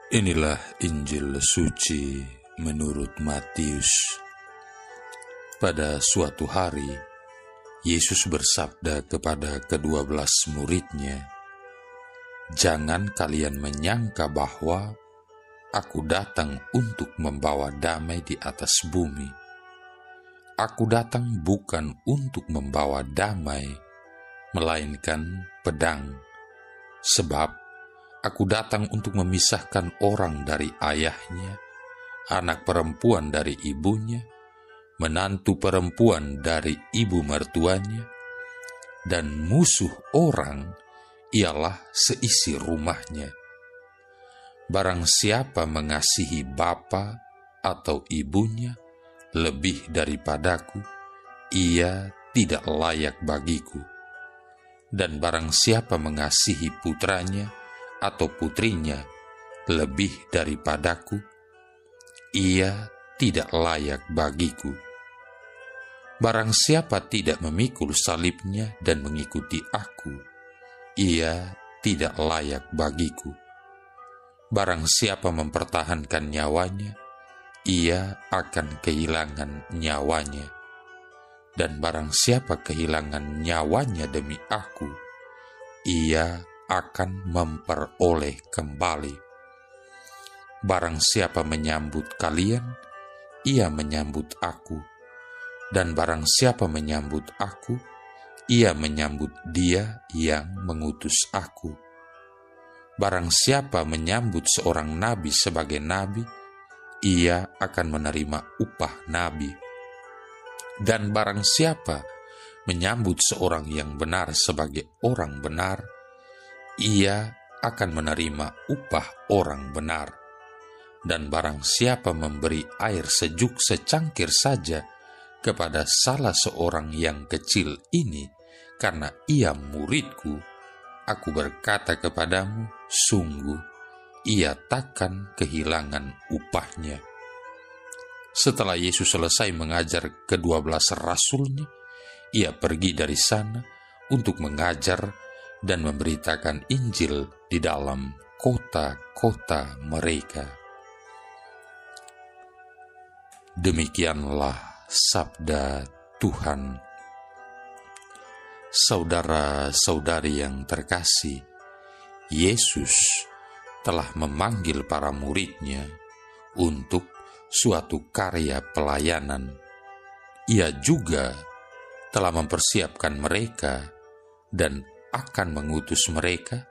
Inilah Injil suci menurut Matius. Pada suatu hari, Yesus bersabda kepada ke-12 muridnya, "Jangan kalian menyangka bahwa Aku datang untuk membawa damai di atas bumi. Aku datang bukan untuk membawa damai, melainkan pedang. Sebab Aku datang untuk memisahkan orang dari ayahnya, anak perempuan dari ibunya, menantu perempuan dari ibu mertuanya, dan musuh orang ialah seisi rumahnya. Barang siapa mengasihi bapa atau ibunya lebih daripadaku, ia tidak layak bagiku. Dan barang siapa mengasihi putranya atau putrinya lebih daripadaku, ia tidak layak bagiku. Barang siapa tidak memikul salibnya dan mengikuti aku, ia tidak layak bagiku. Barang siapa mempertahankan nyawanya, ia akan kehilangan nyawanya. Dan barang siapa kehilangan nyawanya demi aku, ia akan memperoleh kembali. Barang siapa menyambut kalian, ia menyambut aku. Dan barang siapa menyambut aku, ia menyambut Dia yang mengutus aku. Barang siapa menyambut seorang nabi sebagai nabi, ia akan menerima upah nabi. Dan barang siapa menyambut seorang yang benar sebagai orang benar, ia akan menerima upah orang benar. Dan barang siapa memberi air sejuk secangkir saja kepada salah seorang yang kecil ini, karena ia muridku, Aku berkata kepadamu, sungguh, ia takkan kehilangan upahnya." Setelah Yesus selesai mengajar ke-12 rasulnya, ia pergi dari sana untuk mengajar dan memberitakan Injil di dalam kota-kota mereka. Demikianlah sabda Tuhan. Saudara-saudari yang terkasih, Yesus telah memanggil para muridnya untuk suatu karya pelayanan. Ia juga telah mempersiapkan mereka dan akan mengutus mereka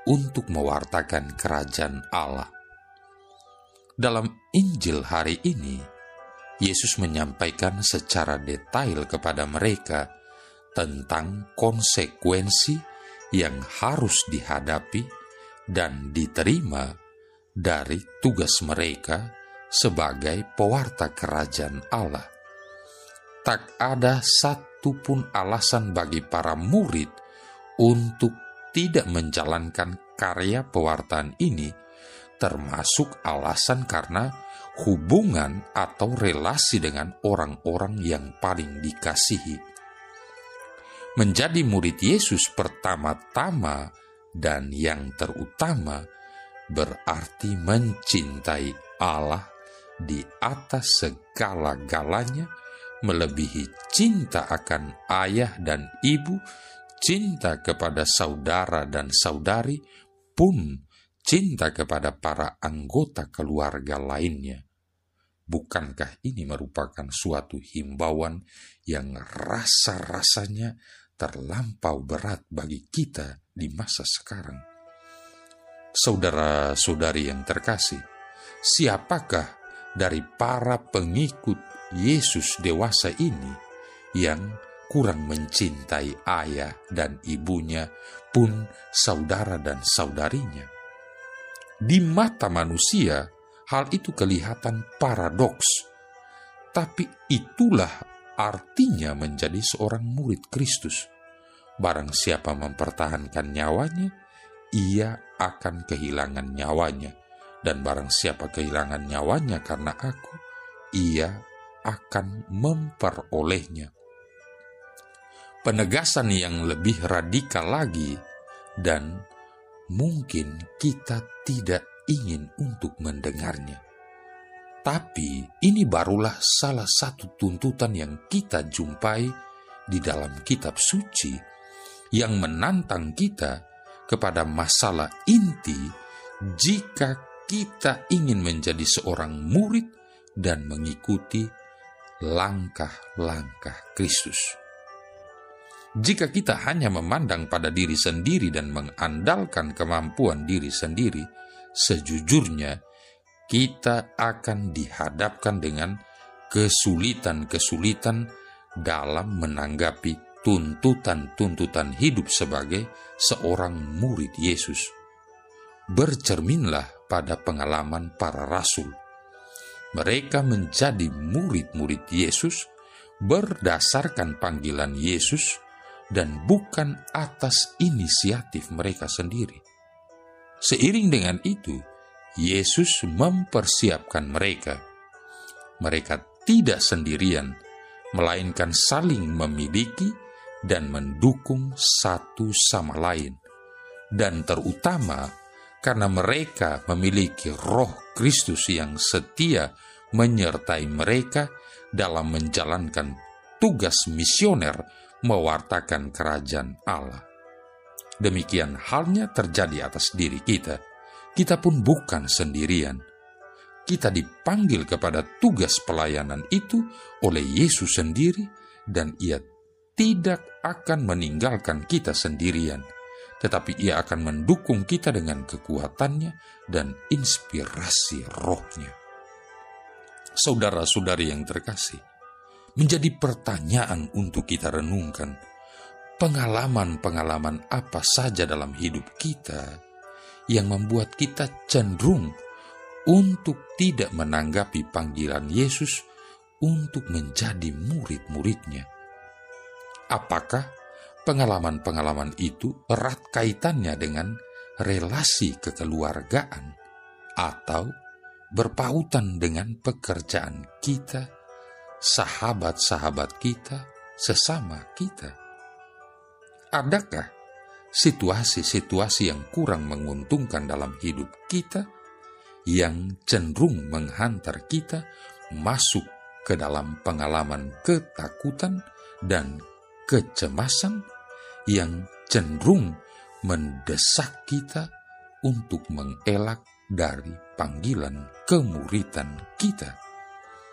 untuk mewartakan kerajaan Allah. Dalam Injil hari ini, Yesus menyampaikan secara detail kepada mereka tentang konsekuensi yang harus dihadapi dan diterima dari tugas mereka sebagai pewarta kerajaan Allah. Tak ada satu pun alasan bagi para murid untuk tidak menjalankan karya pewartaan ini, termasuk alasan karena hubungan atau relasi dengan orang-orang yang paling dikasihi. Menjadi murid Yesus pertama-tama dan yang terutama berarti mencintai Allah di atas segala-galanya, melebihi cinta akan ayah dan ibu, cinta kepada saudara dan saudari, pun cinta kepada para anggota keluarga lainnya. Bukankah ini merupakan suatu himbauan yang rasa-rasanya terlampau berat bagi kita di masa sekarang? Saudara-saudari yang terkasih, siapakah dari para pengikut Yesus dewasa ini yang kurang mencintai ayah dan ibunya, pun saudara dan saudarinya? Di mata manusia, hal itu kelihatan paradoks, tapi itulah artinya menjadi seorang murid Kristus. Barang siapa mempertahankan nyawanya, ia akan kehilangan nyawanya. Dan barang siapa kehilangan nyawanya karena aku, ia akan memperolehnya. Penegasan yang lebih radikal lagi, dan mungkin kita tidak ingin untuk mendengarnya. Tapi ini barulah salah satu tuntutan yang kita jumpai di dalam kitab suci yang menantang kita kepada masalah inti jika kita ingin menjadi seorang murid dan mengikuti langkah-langkah Kristus. Jika kita hanya memandang pada diri sendiri dan mengandalkan kemampuan diri sendiri, sejujurnya kita akan dihadapkan dengan kesulitan-kesulitan dalam menanggapi tuntutan-tuntutan hidup sebagai seorang murid Yesus. Bercerminlah pada pengalaman para rasul. Mereka menjadi murid-murid Yesus berdasarkan panggilan Yesus dan bukan atas inisiatif mereka sendiri. Seiring dengan itu, Yesus mempersiapkan mereka. Mereka tidak sendirian, melainkan saling memiliki dan mendukung satu sama lain. Dan terutama karena mereka memiliki Roh Kristus yang setia menyertai mereka dalam menjalankan tugas misioner mewartakan kerajaan Allah. Demikian halnya terjadi atas diri kita. Kita pun bukan sendirian. Kita dipanggil kepada tugas pelayanan itu oleh Yesus sendiri, dan Ia tidak akan meninggalkan kita sendirian, tetapi Ia akan mendukung kita dengan kekuatannya dan inspirasi Roh-Nya. Saudara-saudari yang terkasih, menjadi pertanyaan untuk kita renungkan, pengalaman-pengalaman apa saja dalam hidup kita yang membuat kita cenderung untuk tidak menanggapi panggilan Yesus untuk menjadi murid-muridnya. Apakah pengalaman-pengalaman itu erat kaitannya dengan relasi kekeluargaan atau berpautan dengan pekerjaan kita, sahabat-sahabat kita, sesama kita? Adakah situasi-situasi yang kurang menguntungkan dalam hidup kita yang cenderung menghantar kita masuk ke dalam pengalaman ketakutan dan kecemasan yang cenderung mendesak kita untuk mengelak dari panggilan kemuridan kita?